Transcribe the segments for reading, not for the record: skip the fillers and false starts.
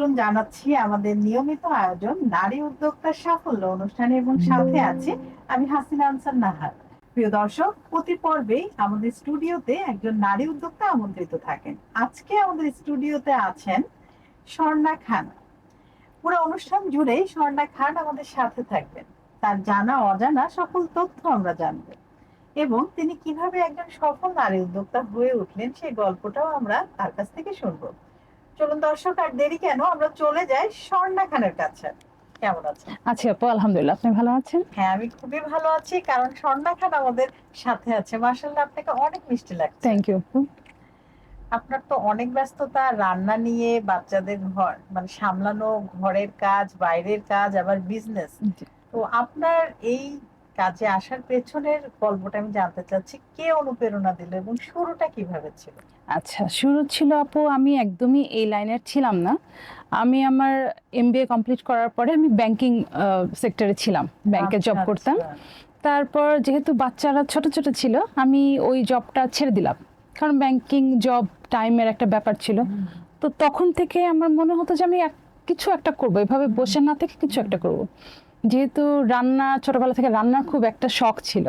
আমন্ত্রণ জানাচ্ছি আমাদের নিয়মিত আয়োজন নারী উদ্যোক্তার সাফল্য অনুষ্ঠানে এবং সাথে আছে আমি হাসিনা আনসার নাহার। প্রিয় দর্শক, প্রতি পর্বেই আমাদের স্টুডিওতে একজন নারী উদ্যোক্তা আমন্ত্রিত থাকেন। আজকে আমাদের স্টুডিওতে আছেন স্বর্ণা খান। পুরো অনুষ্ঠান জুড়েই স্বর্ণা খান আমাদের সাথে থাকবেন। তার জানা অজানা সকল তথ্য আমরা জানবো এবং তিনি কিভাবে একজন সফল নারী উদ্যোক্তা হয়ে উঠলেন সেই গল্পটাও আমরা তার কাছ থেকে শুনবো। চলুন দর্শক, আর দেরি কেন, আমরা চলে যাই স্বর্ণা খানের কাছে। কেমন আছেন? আছি আপু, আলহামদুলিল্লাহ। আপনি ভালো আছেন? হ্যাঁ, আমি খুবই ভালো আছি, কারণ স্বর্ণা খান আমাদের সাথে আছে। মাশাআল্লাহ, আপনাকে অনেক মিষ্টি লাগছে। থ্যাংক ইউ আপু। আপনার তো অনেক ব্যস্ততা, রান্না নিয়ে, বাচ্চাদের ঘর মানে সামলানো, ঘরের কাজ, বাইরের কাজ, আবার বিজনেস। তো আপনার এই কাজে আসার পেছনের গল্পটা আমি জানতে চাচ্ছি, কে অনুপ্রেরণা দিল এবং শুরুটা কিভাবে ছিল? আচ্ছা, শুরু ছিল আপু, আমি একদমই এই লাইনের ছিলাম না। আমি আমার এমবিএ কমপ্লিট করার পরে আমি ব্যাংকিং সেক্টরে ছিলাম, ব্যাংকে জব আচ্ছা, করতাম। আচ্ছা। তারপর যেহেতু বাচ্চারা ছোট ছোট ছিল, আমি ওই জবটা ছেড়ে দিলাম, কারণ ব্যাংকিং জব টাইমের একটা ব্যাপার ছিল। তো তখন থেকে আমার মনে হতো যে আমি কিছু একটা করবো, এভাবে বসে না থেকে কিছু একটা করব। যেহেতু রান্না, ছোটবেলা থেকে রান্নার খুব একটা শখ ছিল,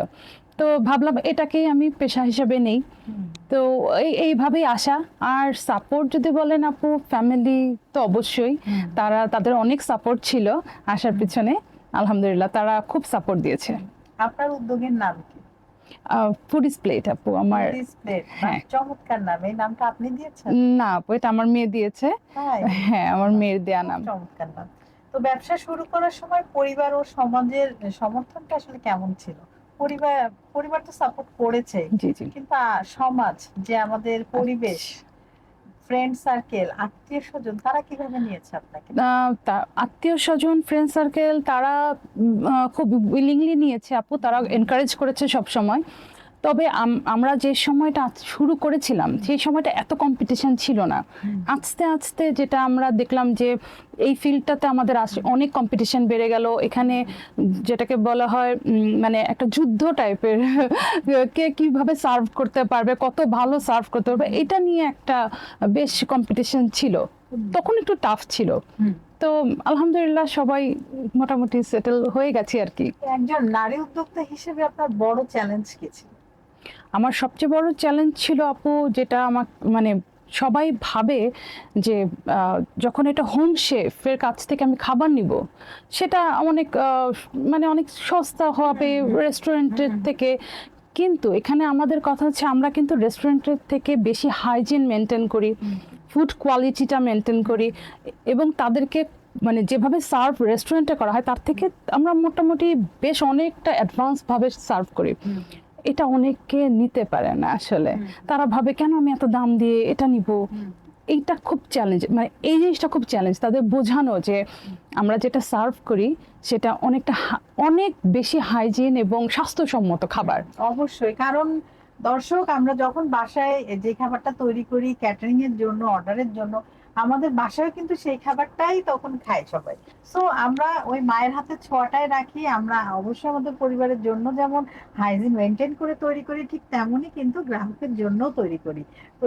তো ভাবলাম এটাকেই আমি পেশা হিসেবে নেই। তো এইভাবেই আসা। আর সাপোর্ট যদি বলেন আপু, ফ্যামিলি তো অবশ্যই, তাদের অনেক সাপোর্ট ছিল আসার পিছনে। আলহামদুলিল্লাহ, তারা খুব সাপোর্ট দিয়েছে। আপনার উদ্যোগের নাম কি? ফুডিজ প্লেট আপু আমার। ডিসপ্লেট। হ্যাঁ। চমৎকার নাম। এই নামটা আপনি দিয়েছেন? না আপু, এটা আমার মেয়ে দিয়েছে। তাই? হ্যাঁ, আমার মেয়ের দেয়া খুব নাম। চমৎকার নাম। তো ব্যবসা শুরু করার সময় পরিবার ও সমাজের সমর্থনটা আসলে কেমন ছিল? পরিবার পরিবার তো সাপোর্ট করেছে, জি জি। কিন্তু সমাজ, যে আমাদের পরিবেশ, ফ্রেন্ড সার্কেল, আত্মীয় স্বজন, তারা কিভাবে নিয়েছে আপনাকে? আত্মীয় স্বজন, ফ্রেন্ড সার্কেল, তারা খুব উইলিংলি নিয়েছে আপু, তারা এনকারেজ করেছে সব সময়। তবে আমরা যে সময়টা শুরু করেছিলাম সেই সময়টা এত কম্পিটিশন ছিল না। আস্তে আস্তে যেটা আমরা দেখলাম যে এই ফিল্ডটাতে আমাদের অনেক কম্পিটিশন বেড়ে গেল। এখানে যেটাকে বলা হয় মানে একটা যুদ্ধ টাইপের, কে কিভাবে সার্ভ করতে পারবে, কত ভালো সার্ভ করতে পারবে, এটা নিয়ে একটা বেশ কম্পিটিশন ছিল। তখন একটু টাফ ছিল। তো আলহামদুলিল্লাহ সবাই মোটামুটি সেটেল হয়ে গেছি আর কি। একজন নারী উদ্যোক্তা হিসেবে আপনার বড় চ্যালেঞ্জ কি ছিল? আমার সবচেয়ে বড় চ্যালেঞ্জ ছিল আপু, যেটা আমার মানে সবাই ভাবে যে যখন এটা হোম শেফের কাছ থেকে আমি খাবার নিব, সেটা অনেক মানে অনেক সস্তা হবে রেস্টুরেন্টের থেকে। কিন্তু এখানে আমাদের কথা হচ্ছে, আমরা কিন্তু রেস্টুরেন্টের থেকে বেশি হাইজিন মেনটেন করি, ফুড কোয়ালিটিটা মেনটেন করি, এবং তাদেরকে মানে যেভাবে সার্ভ রেস্টুরেন্টে করা হয় তার থেকে আমরা মোটামুটি বেশ অনেকটা অ্যাডভান্সভাবে সার্ভ করি। এটা অনেকে নিতে পারে না আসলে। তারা ভাবে কেন আমি এত দাম দিয়ে এটা নিব। এইটা খুব চ্যালেঞ্জ, মানে এই জিনিসটা খুব চ্যালেঞ্জ তাদের বোঝানো যে আমরা যেটা সার্ভ করি সেটা অনেক বেশি হাইজিন এবং স্বাস্থ্যসম্মত খাবার। অবশ্যই, কারণ দর্শক, আমরা যখন বাসায় যে খাবারটা তৈরি করি ক্যাটারিং এর জন্য, অর্ডারের জন্য, আমাদের বাসায় কিন্তু সেই খাবারটাই তখন খায় সবাই। সো আমরা ওই মায়ের হাতে ছোঁয়াটাই রাখি। আমরা অবশ্যই আমাদের পরিবারের জন্য যেমন হাইজিন মেনটেন করে তৈরি করি, ঠিক তেমনই কিন্তু গ্রাহকের জন্য তৈরি করি। তো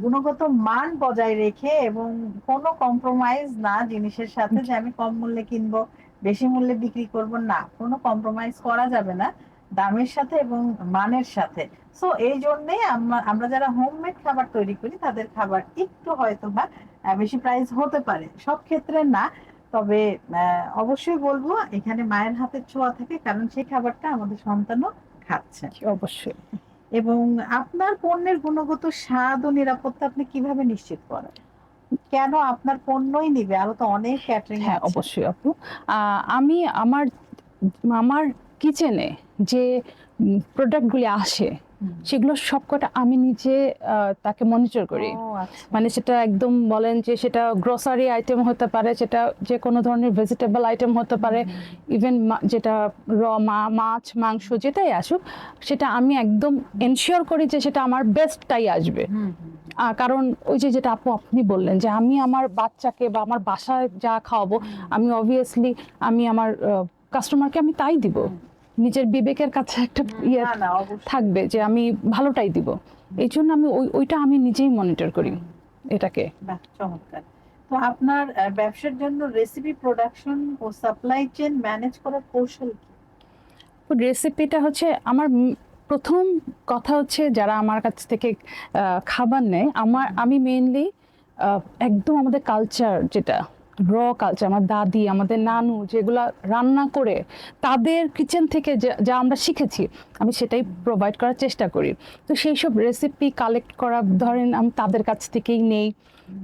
গুণগত মান বজায় রেখে এবং কোনো কম্প্রোমাইজ না জিনিসের সাথে, যে আমি কম মূল্যে কিনবো, বেশি মূল্যে বিক্রি করব, না, কোনো কম্প্রোমাইজ করা যাবে না দামের সাথে এবং মানের সাথে। সো এই জন্যই আমরা যারা হোমমেড খাবার তৈরি করি তাদের খাবার একটু হয়তো বা বেশি প্রাইস হতে পারে, সব ক্ষেত্রে না। তবে অবশ্যই বলবো এখানে মায়ের হাতের ছোঁয়া থাকে, কারণ সেই খাবারটা আমাদের সন্তানও খাচ্ছে। অবশ্যই। এবং আপনার পণ্যের গুণগত স্বাদ ও নিরাপত্তা আপনি কিভাবে নিশ্চিত করেন? কেন আপনার পণ্যই নিবে? আরো তো অনেক ক্যাটারিং হ্যাঁ, আছে। অবশ্যই আপু। আমি আমার আমার কিচেনে যে প্রোডাক্টগুলি আসে সেগুলো সবকটা আমি নিজে তাকে মনিটর করি। ও আচ্ছা। মানে সেটা একদম বলেন যে সেটা গ্রোসারি আইটেম হতে পারে, সেটা যে কোনো ধরনের ভেজিটেবল আইটেম হতে পারে, ইভেন যেটা মাছ মাংস যেটাই আসুক, সেটা আমি একদম এনশিওর করি যে সেটা আমার বেস্টটাই আসবে। কারণ ওই যে যেটা আপনি বললেন যে আমি আমার বাচ্চাকে বা আমার বাসায় যা খাওয়াবো, আমি অবভিয়াসলি আমি আমার কাস্টমারকে আমি তাই দিব। নিজের বিবেকের কাছে একটা ইয়ে না, না, অবশ্যই। থাকবে যে আমি ভালোটাই দিব। এই জন্য আমি ওইটা আমি নিজেই মনিটর করি এটাকে। বাহ, চমৎকার। তো তো আপনার ব্যবসার জন্য রেসিপি প্রোডাকশন ও সাপ্লাই চেইন ম্যানেজ করার কৌশল কি? রেসিপিটা হচ্ছে আমার প্রথম কথা হচ্ছে যারা আমার কাছ থেকে খাবার নেয়, আমি মেইনলি একদম আমাদের কালচার, যেটা কালচার, আমার দাদি আমাদের নানু যেগুলা রান্না করে তাদের কিচেন থেকে যা আমরা শিখেছি, আমি সেটাই প্রোভাইড করার চেষ্টা করি। তো সেই সব রেসিপি কালেক্ট করা, ধরেন আমি তাদের কাছ থেকেই নেই,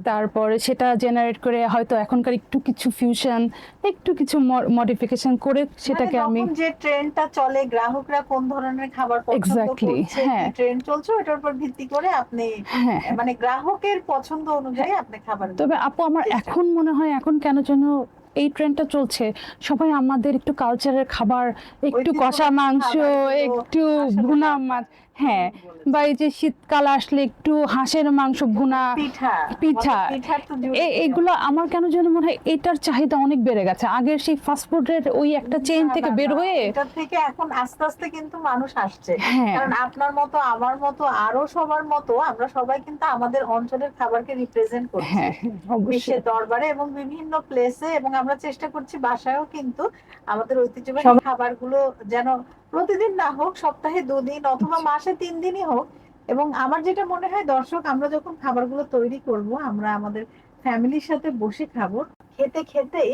তারপরে সেটা জেনারেট করে হয়তো এখনকার একটু কিছু ফিউশন, একটু কিছু মডিফিকেশন করে সেটাকে মানে আমি তখন যে ট্রেন্ডটা চলে, গ্রাহকরা কোন ধরনের খাবার পছন্দ Exactly, করছে, হ্যাঁ। কি ট্রেন্ড চলছে, ওটার উপর ভিত্তি করে আপনি হ্যাঁ। মানে গ্রাহকের পছন্দ অনুযায়ী আপনি খাবার তবে আপু আমার চেষ্টা এখন মনে হয় এখন কেন যেন এই ট্রেন্ডটা চলছে, সবাই আমাদের একটু কালচারের খাবার, একটু ঐতিহ্যবাহী কষা মাংস, খাবারগুলো একটু আসলে ভুনা দরকার। মাছ, হ্যাঁ, বলেছেন। বা এই যে শীতকাল আসলে একটু হাঁসের মাংস ভুনা, পিঠা পিঠা, পিঠার তো জুড়ি নেই। এগুলো আমার কেন যেন মনে হয় এটার চাহিদা অনেক বেড়ে গেছে। আগের সেই ফাস্টফুডের ওই একটা চেইন না, থেকে না, বের না, হয়ে, এটা থেকে এখন আস্তে আস্তে কিন্তু মানুষ আসছে। হ্যাঁ, কারণ আপনার মতো আমার মতো আরো সবার মতো আমরা সবাই কিন্তু আমাদের অঞ্চলের খাবারকে রিপ্রেজেন্ট করছি হ্যাঁ, অবশ্যই, বিশ্বের দরবারে এবং বিভিন্ন প্লেসে, এবং আমরা চেষ্টা করছি বাসায়ও কিন্তু আমাদের ঐতিহ্যবাহী খাবারগুলো যেন প্রতিদিন না হোক, সপ্তাহে 2 দিন অথবা মাসে 3 দিনই হোক। এবং আমার যেটা মনে হয়, দর্শক, আমরা যখন খাবারগুলো তৈরি করব, আমরা আমাদের ফ্যামিলির সাথে বসে খাবো, খেতে খেতেই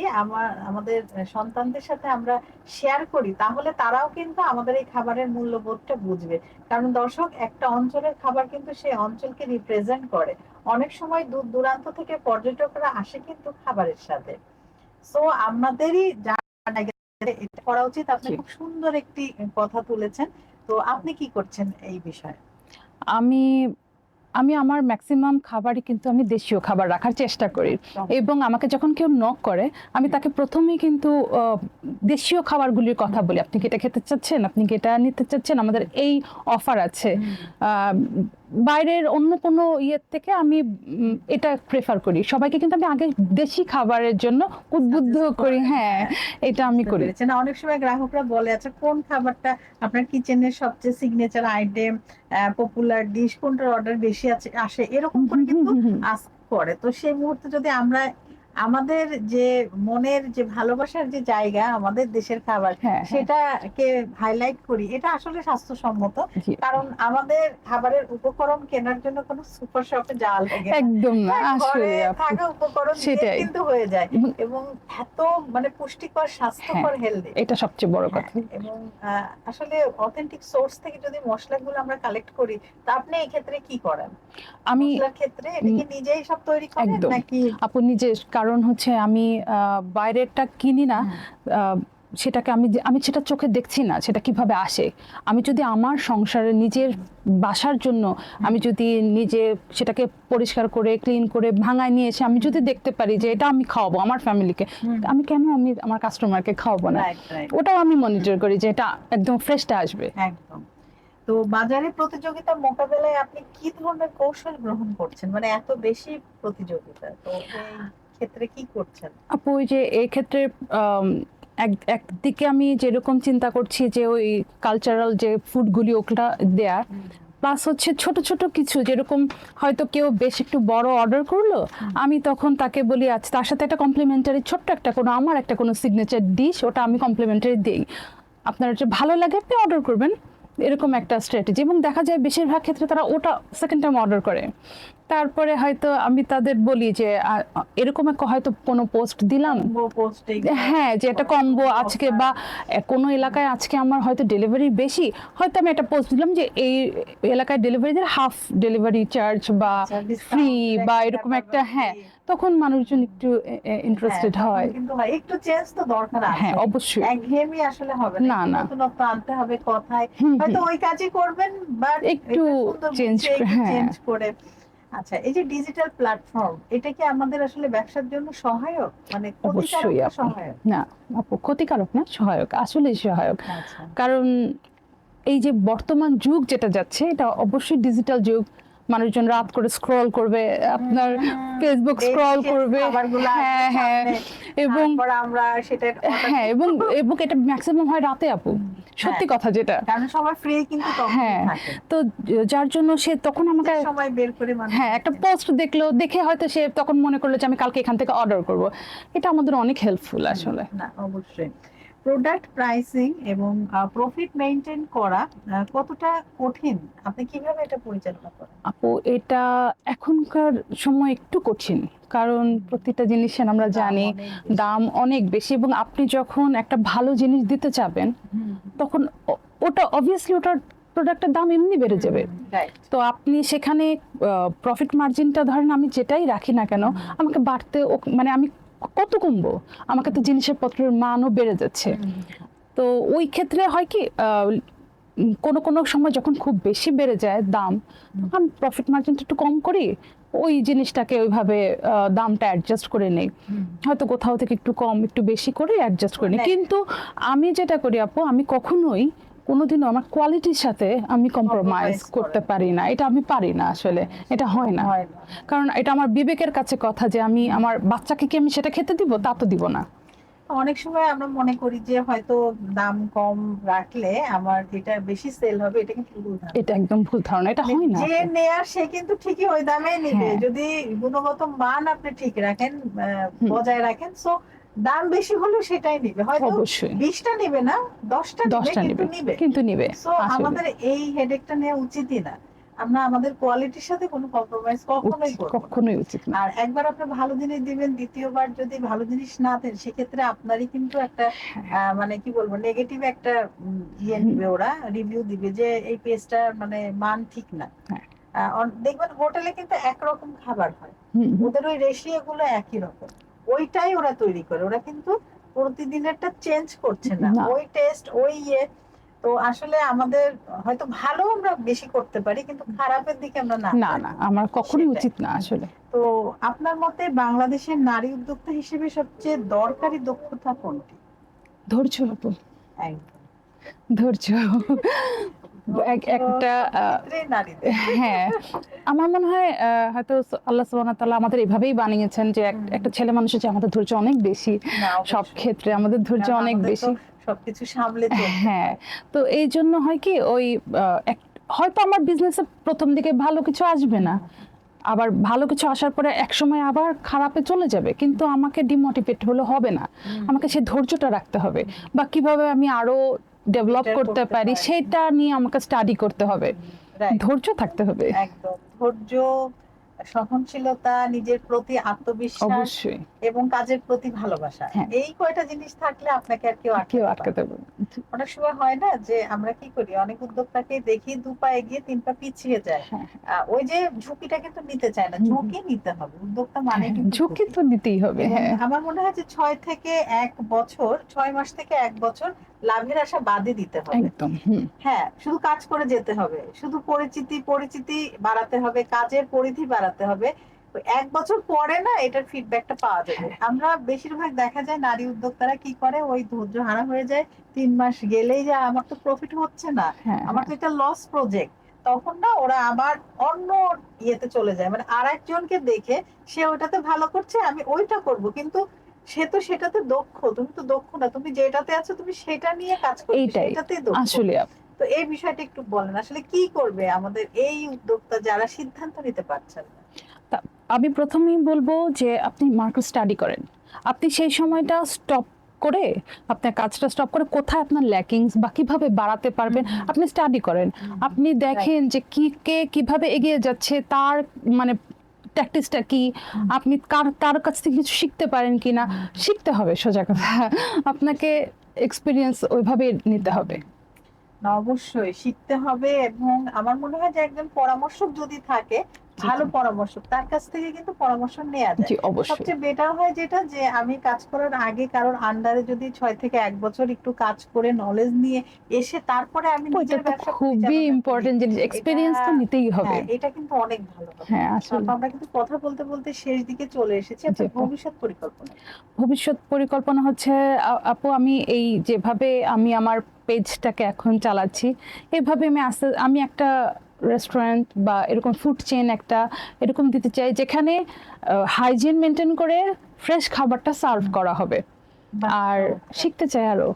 আমাদের সন্তানদের সাথে আমরা শেয়ার করি, তাহলে তারাও কিন্তু আমাদের এই খাবারের মূল্যবোধটা বুঝবে। কারণ দর্শক, একটা অঞ্চলের খাবার কিন্তু সেই অঞ্চলকে রিপ্রেজেন্ট করে। অনেক সময় দূর দূরান্ত থেকে পর্যটকরা আসে কিন্তু খাবারের সাথে। সো আমাদেরই এটা করা উচিত। আপনি জি। খুব সুন্দর একটি কথা তুলেছেন। তো আপনি কি করছেন এই বিষয়ে? আমি আমি আমার ম্যাক্সিমাম খাবারই কিন্তু আমি দেশীয় খাবার রাখার চেষ্টা করি, এবং আমাকে যখন কেউ নক করে আমি তাকে প্রথমেই কিন্তু দেশীয় খাবারগুলির কথা বলি। আপনি কি এটা খেতে চাচ্ছেন, আপনি কি এটা নিতে চাচ্ছেন, আমাদের এই অফার আছে। বাইরের অন্য কোনো ইয়ের থেকে আমি এটা প্রেফার করি। সবাইকে কিন্তু আমি আগে দেশি খাবারের জন্য উদ্বুদ্ধ করি, হ্যাঁ, এটা আমি বুঝতে করি। পেরেছি। না, অনেক সময় গ্রাহকরা বলে, আচ্ছা কোন খাবারটা আপনার কিচেনের সবচেয়ে সিগনেচার আইটেম, পপুলার ডিশ, কোনটার অর্ডার বেশি আসে, এরকম করে কিন্তু আস্ক করে। তো সেই মুহূর্তে যদি আমরা আমাদের যে মনের যে ভালোবাসার যে জায়গা, আমাদের দেশের খাবার, হ্যাঁ, হ্যাঁ, সেটাকে হাইলাইট করি, এটা আসলে স্বাস্থ্যসম্মত। জি, কারণ আমাদের খাবারের উপকরণ কেনার জন্য কোনো সুপার শপে যাওয়া লাগে না। একদম না, হ্যাঁ, ঘরে আসলে আপু থাকা উপকরণ দিয়ে সেটাই। কিন্তু হয়ে যায়। এবং এবং এত মানে পুষ্টিকর, স্বাস্থ্যকর, হেলদি। এটা সবচেয়ে বড় কথা। এবং আসলে অথেন্টিক সোর্স থেকে যদি মশলাগুলো আমরা কালেক্ট করি, তা আপনি এই ক্ষেত্রে কি করেন? আমি মশলার ক্ষেত্রে এটা কি নিজেই সব তৈরি করেন একদম নাকি? আপু নিজে, কারণ হচ্ছে আমি বাইরেরটা কিনি না, সেটাকে আমি সেটা চোখে দেখছি না সেটা কিভাবে আসে। আমি যদি আমার সংসারে নিজের বাসার জন্য আমি যদি নিজে সেটাকে পরিষ্কার করে ক্লিন করে ভাঙায় নিয়ে এসে আমি যদি দেখতে পারি যে এটা আমি খাওয়াবো আমার ফ্যামিলিকে, আমি কেন আমি আমার কাস্টমারকে খাওয়াবো না? রাইট, রাইট, ওটাও আমি মনিটর করি যে এটা একদম ফ্রেশটা আসবে। একদম। তো বাজারে প্রতিযোগিতা মোকাবেলায় আপনি কি ধরনের কৌশল গ্রহণ করছেন? মানে এত বেশি প্রতিযোগিতা, তো এই ক্ষেত্রে কি করছেন? আপু ওই যে এই ক্ষেত্রে একদিকে আমি যেরকম চিন্তা করছি যে ওই কালচারাল যে ফুডগুলি ওগুলা দেয়ার, প্লাস হচ্ছে ছোট ছোট কিছু, যেরকম হয়তো কেউ বেশ একটু বড় অর্ডার করলো, আমি তখন তাকে বলি আচ্ছা তার সাথে একটা কমপ্লিমেন্টারি ছোট্ট একটা আমার একটা কোনো সিগনেচার ডিশ, ওটা আমি কমপ্লিমেন্টারি দিই, আপনার যে ভালো লাগে আপনি অর্ডার করবেন, এরকম একটা স্ট্র্যাটেজি। এবং দেখা যায় বেশিরভাগ ক্ষেত্রে তারা ওটা সেকেন্ড টাইম অর্ডার করে। তারপরে হয়তো আমি তাদের বলি যে এরকম একটা হয়তো কোনো পোস্ট দিলাম, হ্যাঁ, যে একটা কম্বো আজকে, বা কোনো এলাকায় আজকে আমার হয়তো ডেলিভারি বেশি, হয়তো আমি একটা পোস্ট দিলাম যে এই এলাকায় ডেলিভারিদের হাফ ডেলিভারি চার্জ বা ফ্রি বা এরকম একটা, হ্যাঁ, তখন মানুষজন একটু ইন্টারেস্টেড হয়। কিন্তু একটু চেঞ্জ তো দরকার আছে। হ্যাঁ, অবশ্যই, একঘেয়েমি আসলে হবে না, না, নতুনত্ব আনতে হবে কথায়। হয়তো ওই কাজই করবেন, বাট একটু চেঞ্জ করে। আচ্ছা, এই যে ডিজিটাল প্ল্যাটফর্ম, এটা কি আমাদের আসলে ব্যবসার জন্য সহায়ক, মানে ক্ষতিকারক অবশ্যই না আপু, সহায়ক? না আপু ক্ষতিকারক না, সহায়ক, আসলেই সহায়ক। আচ্ছা, কারণ এই যে বর্তমান যুগ যেটা যাচ্ছে, এটা অবশ্যই ডিজিটাল যুগ। মানুষজন রাত করে স্ক্রল করবে, আপনার ফেসবুক স্ক্রল করবে, হ্যাঁ, হ্যাঁ, এবং তারপর আমরা সেটা order হ্যাঁ, এবং এটা ম্যাক্সিমাম হয় রাতে আপু, সত্যি কথা যেটা। কারণ সবাই ফ্রি কিন্তু তখন হ্যাঁ, থাকে, তো যার জন্য সে তখন আমাকে সময় বের করে মানুষ হ্যাঁ একটা পোস্ট দেখলো, দেখে হয়তো সে তখন মনে করলো যে আমি কালকে এখান থেকে অর্ডার করব। এটা আমাদের অনেক হেল্পফুল আসলে। না অবশ্যই প্রোডাক্ট প্রাইসিং এবং প্রফিট মেইনটেইন করা কতটা কঠিন, আপনি কিভাবে এটা পরিচালনা করেন? আপু এটা এখনকার সময় একটু কঠিন, কারণ প্রতিটা জিনিসের আমরা জানি দাম অনেক বেশি, এবং আপনি যখন একটা ভালো জিনিস দিতে চাবেন তখন ওটা অবভিয়াসলি ওটার প্রোডাক্টের দাম এমনি বেড়ে যাবে। তো আপনি সেখানে প্রফিট মার্জিনটা ধরেন আমি যেটাই রাখি না কেন, আমাকে বাড়তে মানে আমি কত কমবো, আমাকে তো জিনিসের পত্রের মানও বেড়ে যাচ্ছে। তো ওই ক্ষেত্রে হয় কি কোনো কোনো সময় যখন খুব বেশি বেড়ে যায় দাম, তখন প্রফিট মার্জিনটা একটু কম করি, ওই জিনিসটাকে ওইভাবে দামটা অ্যাডজাস্ট করে নেই, হয়তো কোথাও থেকে একটু কম একটু বেশি করে অ্যাডজাস্ট করে নিই। কিন্তু আমি যেটা করি আপু, আমি কখনোই কোনোদিনও আমার কোয়ালিটির সাথে আমি কম্প্রোমাইজ করতে পারি না, এটা আমি পারি না আসলে, এটা হয় না। কারণ এটা আমার বিবেকের কাছে কথা যে আমি আমার বাচ্চাকে কি আমি সেটা খেতে দিব, তা তো দিব না। অনেক সময় আমরা মনে করি যে হয়তো দাম কম রাখলে আমার যেটা বেশি সেল হবে, এটা কিন্তু ভুল ধারণা। এটা একদম ভুল ধারণা, এটা হয় না। যে নেয়ার সে কিন্তু ঠিকই ওই দামে নিবে, যদি গুণগত মান আপনি ঠিক রাখেন, বজায় রাখেন, সো দাম বেশি হলেও সেটাই নিবে, হয়তো 20টা নিবে না, 10টা নিবে, কিন্তু নিবে। সো আমাদের এই হেডেকটা নেওয়া উচিতই না, আমরা আমাদের কোয়ালিটির সাথে কোনো কম্প্রোমাইজ কখনোই উচিত না। আর একবার আপনি ভালো জিনিস দিবেন, দ্বিতীয়বার যদি ভালো জিনিস না দেন, সেক্ষেত্রে আপনারই কিন্তু একটা মানে কি বলবো নেগেটিভ একটা ইয়ে নিবে, ওরা রিভিউ দিবে যে এই পেস্টটা মানে মান ঠিক না। দেখবেন হোটেলে কিন্তু একরকম খাবার হয়, ওদের ওই রেশিও গুলো একই রকম, ওইটাই ওরা তৈরি করে, ওরা কিন্তু প্রতিদিনেরটা চেঞ্জ করছে না, ওই টেস্ট ওই ইয়ে। তো আসলে আমাদের হয়তো ভালো আমরা বেশি করতে পারি, কিন্তু খারাপের দিকে আমরা না না আমার কখনোই উচিত না আসলে। তো আপনার মতে বাংলাদেশের নারী উদ্যোক্তা হিসেবে সবচেয়ে দরকারি দক্ষতা কোনটি? ধৈর্য আপু, ধৈর্য। একটা হ্যাঁ, আমার মনে হয় হয়তো আল্লাহ সুবহানাহু ওয়া তাআলা আমাদের এভাবেই বানিয়েছেন যে একটা ছেলে মানুষের যে আমাদের ধৈর্য অনেক বেশি, সব ক্ষেত্রে আমাদের ধৈর্য অনেক বেশি, সবকিছু সামলে চলতে। হ্যাঁ, তো এই জন্য হয় কি ওই হয়তো আমার বিজনেসে প্রথম দিকে ভালো কিছু আসবে না, আবার ভালো কিছু আসার পরে এক সময় আবার খারাপে চলে যাবে, কিন্তু আমাকে ডিমোটিভেট হলে হবে না, আমাকে সেই ধৈর্যটা রাখতে হবে, বা কিভাবে আমি আরো ডেভেলপ করতে পারি সেটা নিয়ে আমাকে স্টাডি করতে হবে, ধৈর্য থাকতে হবে। একদম ধৈর্য, সহনশীলতা, নিজের প্রতি আত্মবিশ্বাস এবং কাজের প্রতি ভালোবাসা, এই কয়টা জিনিস থাকলে আপনাকে আর কেউ আটকাতে পারবে না। অনেক সময় হয় না যে আমরা কি করি, অনেক উদ্যোক্তাকে দেখি 2 পা এগিয়ে 3 পা পিছিয়ে যায়, ওই যে ঝুঁকিটা কিন্তু নিতে চায় না, ঝুঁকি নিতে হবে, উদ্যোক্তা মানে কিন্তু ঝুঁকি তো নিতেই হবে। আমার মনে হয় যে 6 থেকে 1 বছর, 6 মাস থেকে 1 বছর লাভের আশা বাদে দিতে হবে। একদম, হ্যাঁ, শুধু কাজ করে যেতে হবে, শুধু পরিচিতি বাড়াতে হবে, কাজের পরিধি বাড়াতে হবে, 1 বছর পরে না এটার ফিডব্যাকটা পাওয়া যাবে। আমরা বেশিরভাগ দেখা যায় নারী উদ্যোক্তারা কি করে, ওই ধৈর্য হারা হয়ে যায়, 3 মাস গেলেই যে আমার তো প্রফিট হচ্ছে না, আমার তো এটা লস প্রজেক্ট, তখন না ওরা আবার অন্য ইয়েতে চলে যায়, মানে আরেকজনকে দেখে সে ওইটাতে ভালো করছে, আমি ওইটা করব, কিন্তু সে তো সেটাতে দক্ষ, তুমি তো দক্ষ না, তুমি যেটাতে আছো তুমি সেটা নিয়ে কাজ করছো, সেটাতেই দক্ষ। আসলে তো এই বিষয়টা একটু বলেন, আসলে কি করবে আমাদের এই উদ্যোক্তা যারা সিদ্ধান্ত নিতে পারছেন না? আমি প্রথমেই বলবো যে আপনি মার্কেট স্টাডি করেন, আপনি সেই সময়টা স্টপ করে, আপনার কাজটা স্টপ করে কোথায় আপনার ল্যাকিংস বা কিভাবে বাড়াতে পারবেন আপনি স্টাডি করেন, আপনি দেখেন যে কে কিভাবে এগিয়ে যাচ্ছে, তার মানে প্র্যাকটিসটা কি, আপনি কার কাছ থেকে কিছু শিখতে পারেন কিনা, শিখতে হবে, সোজা কথা আপনাকে এক্সপিরিয়েন্স ওইভাবে নিতে হবে। অবশ্যই শিখতে হবে, এবং আমার মনে হয় যে একজন পরামর্শক যদি থাকে, ভালো পরামর্শক, তার কাছ থেকে কিন্তু পরামর্শ নেওয়া যায়। সবচেয়ে বেটার হয় যেটা, যে আমি কাজ করার আগে কারোর আন্ডারে যদি 6 থেকে 1 বছর একটু কাজ করে নলেজ নিয়ে এসে তারপরে আমি নিজের ব্যবসা, খুবই ইম্পর্টেন্ট জিনিস, এক্সপেরিয়েন্স তো নিতেই হবে। এটা কিন্তু অনেক ভালো হবে। হ্যাঁ, আসলে আমরা কিন্তু কথা বলতে বলতে শেষ দিকে চলে এসেছি। আপনার ভবিষ্যৎ পরিকল্পনা হচ্ছে আপু, আমি এই যেভাবে আমি আমার পেজটাকে এখন চালাচ্ছি, এভাবে আমি একটা রেস্টুরেন্ট বা এরকম ফুড চেইন একটা এরকম দিতে চাই, যেখানে হাইজিন মেনটেন করে ফ্রেশ খাবারটা সার্ভ করা হবে। বাহ, আর চমৎকার। শিখতে চাই, আরো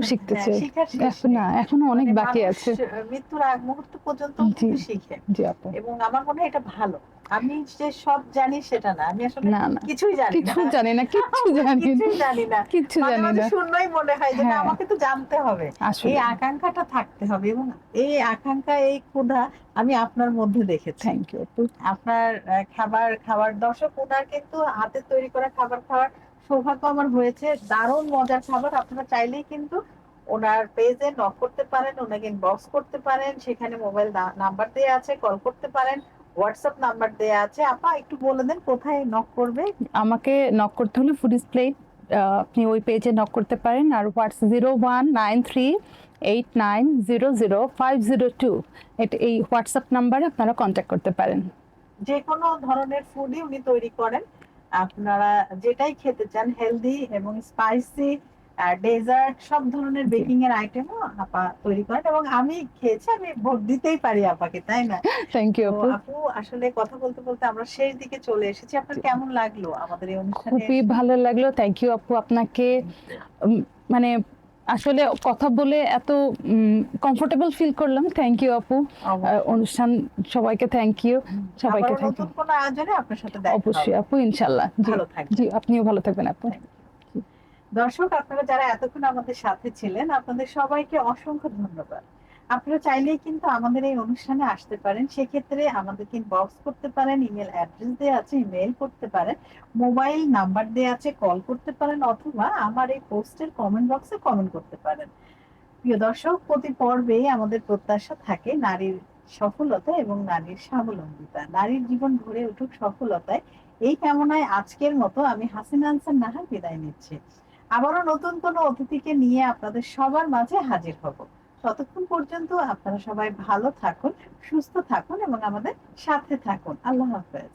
শিখতে হ্যাঁ, চাই। শিখার শেষ না, নেই। এখনো অনেক মানে বাকি মানুষ আছে। মৃত্যুর আগ মুহূর্ত পর্যন্ত জি কিন্তু শিখে। জি আপু। এবং আমার মনে হয় এটা ভালো। আমি যে সব জানি সেটা না, আমি আসলে না না, কিছুই জানি না। কিছু জানি না, কিচ্ছু জানি না, কিছুই জানি না। কিচ্ছু মাঝে জানি মাঝে না। শূন্যই মনে হয় যে না, হ্যাঁ, আমাকে তো জানতে হবে। এই আসলে আকাঙ্ক্ষাটা থাকতে হবে, এবং এই আকাঙ্ক্ষা, এই ক্ষুধা আমি আপনার মধ্যে দেখেছি। থ্যাংক ইউ আপু। আপনার খাবার খাবার দর্শক, ওনার কিন্তু হাতে তৈরি করা খাবার খাওয়ার সৌভাগ্য আমার হয়েছে। দারুণ মজার খাবার। আপনারা চাইলেই কিন্তু ওনার পেজে নক করতে পারেন, ওনাকে ইনবক্স করতে পারেন, সেখানে মোবাইল নাম্বার দেওয়া আছে, কল করতে পারেন, হোয়াটসঅ্যাপ নাম্বার দেওয়া আছে। আপা একটু বলে দেন কোথায় নক করবে। আমাকে নক করতে হলে ফুডিজ প্লেট, আপনি ওই পেজে নক করতে পারেন। আর হোয়াটসঅ্যাপ 019389000502, এই হোয়াটসঅ্যাপ নাম্বারে আপনারা কন্ট্যাক্ট করতে পারেন। যে কোনো ধরনের ফুডই উনি তৈরি করেন। আপনারা যেটাই খেতে চান, হেলদি এবং স্পাইসি, ডেজার্ট, সব ধরনের জি, বেকিং এর আইটেমও আপা তৈরি করেন। এবং আমি খেয়েছি, আমি ভোট দিতেই পারি আপাকে, তাই না? থ্যাংক ইউ তো আপু। আপু, আসলে কথা বলতে বলতে আমরা শেষ দিকে চলে এসেছি। আপনার জি, কেমন লাগলো আমাদের এই অনুষ্ঠানে খুবই এসে? ভালো লাগলো। থ্যাংক ইউ আপু আপনাকে। মানে আসলে কথা বলে এত কমফোর্টেবল ফিল করলাম। থ্যাংক ইউ আপু। অবশ্যই। অনুষ্ঠান সবাইকে থ্যাংক ইউ। সবাইকে আবারও থ্যাংক ইউ। নতুন কোনো আয়োজনে আপনার সাথে দেখা অবশ্যই হবে। আপু, ইনশাল্লাহ। জি ভালো থাকবেন। জি, আপনিও ভালো থাকবেন আপু। Thank you. দর্শক, আপনারা যারা এতক্ষণ আমাদের সাথে ছিলেন, আপনাদের সবাইকে অসংখ্য ধন্যবাদ। আপনারা চাইলেই কিন্তু আমাদের এই অনুষ্ঠানে আসতে পারেন। সেক্ষেত্রে আমাদেরকে ইনবক্স করতে পারেন, ইমেল অ্যাড্রেস দেওয়া আছে, ইমেল করতে পারেন, মোবাইল নাম্বার দেওয়া আছে, কল করতে পারেন, অথবা আমার এই পোস্টের কমেন্ট বক্সে কমেন্ট করতে পারেন। প্রিয় দর্শক, প্রতি পর্বে আমাদের প্রত্যাশা থাকে নারীর সফলতা এবং নারীর স্বাবলম্বিতা, নারীর জীবন ভরে উঠুক সফলতায়। এই কামনায় আজকের মতো আমি হাসিনা আনসার নাহার বিদায় নিচ্ছি। আবারও নতুন কোনো অতিথিকে নিয়ে আপনাদের সবার মাঝে হাজির হব। ততক্ষণ পর্যন্ত আপনারা সবাই ভালো থাকুন, সুস্থ থাকুন এবং আমাদের সাথে থাকুন। আল্লাহ হাফেজ।